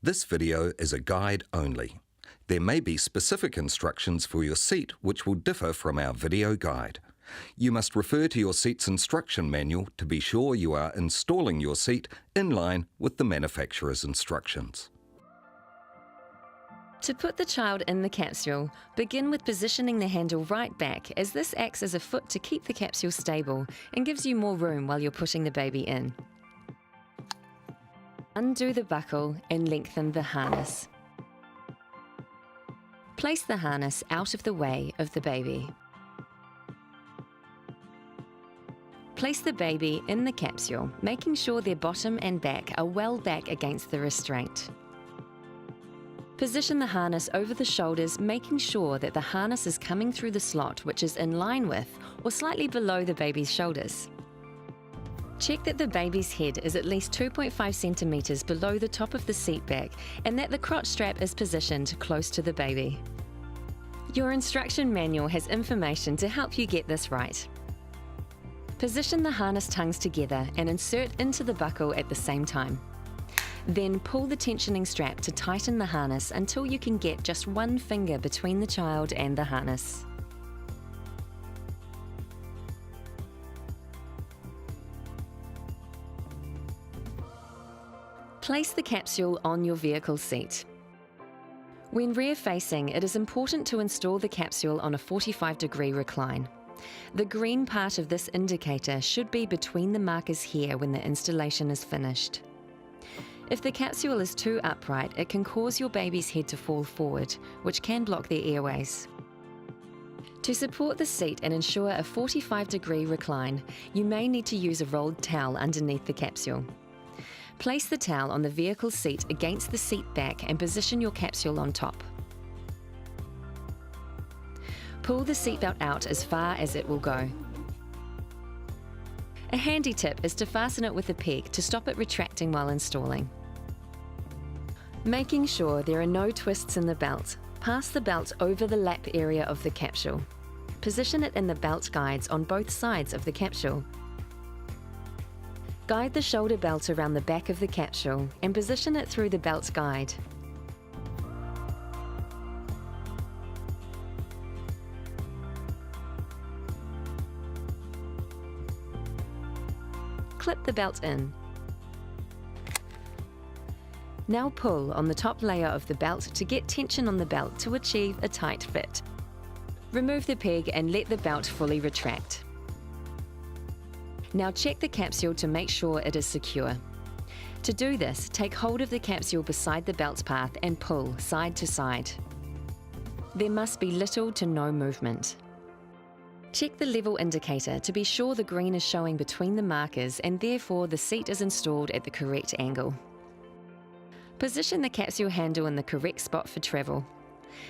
This video is a guide only. There may be specific instructions for your seat which will differ from our video guide. You must refer to your seat's instruction manual to be sure you are installing your seat in line with the manufacturer's instructions. To put the child in the capsule, begin with positioning the handle right back, as this acts as a foot to keep the capsule stable and gives you more room while you're putting the baby in. Undo the buckle and lengthen the harness. Place the harness out of the way of the baby. Place the baby in the capsule, making sure their bottom and back are well back against the restraint. Position the harness over the shoulders, making sure that the harness is coming through the slot, which is in line with or slightly below the baby's shoulders. Check that the baby's head is at least 2.5 centimeters below the top of the seat back and that the crotch strap is positioned close to the baby. Your instruction manual has information to help you get this right. Position the harness tongues together and insert into the buckle at the same time. Then pull the tensioning strap to tighten the harness until you can get just one finger between the child and the harness. Place the capsule on your vehicle seat. When rear facing, it is important to install the capsule on a 45-degree recline. The green part of this indicator should be between the markers here when the installation is finished. If the capsule is too upright, it can cause your baby's head to fall forward, which can block their airways. To support the seat and ensure a 45-degree recline, you may need to use a rolled towel underneath the capsule. Place the towel on the vehicle seat against the seat back and position your capsule on top. Pull the seatbelt out as far as it will go. A handy tip is to fasten it with a peg to stop it retracting while installing. Making sure there are no twists in the belt, pass the belt over the lap area of the capsule. Position it in the belt guides on both sides of the capsule. Guide the shoulder belt around the back of the capsule and position it through the belt guide. Clip the belt in. Now pull on the top layer of the belt to get tension on the belt to achieve a tight fit. Remove the peg and let the belt fully retract. Now check the capsule to make sure it is secure. To do this, take hold of the capsule beside the belt path and pull side to side. There must be little to no movement. Check the level indicator to be sure the green is showing between the markers and therefore the seat is installed at the correct angle. Position the capsule handle in the correct spot for travel.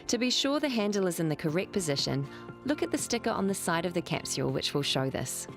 To be sure the handle is in the correct position, look at the sticker on the side of the capsule which will show this.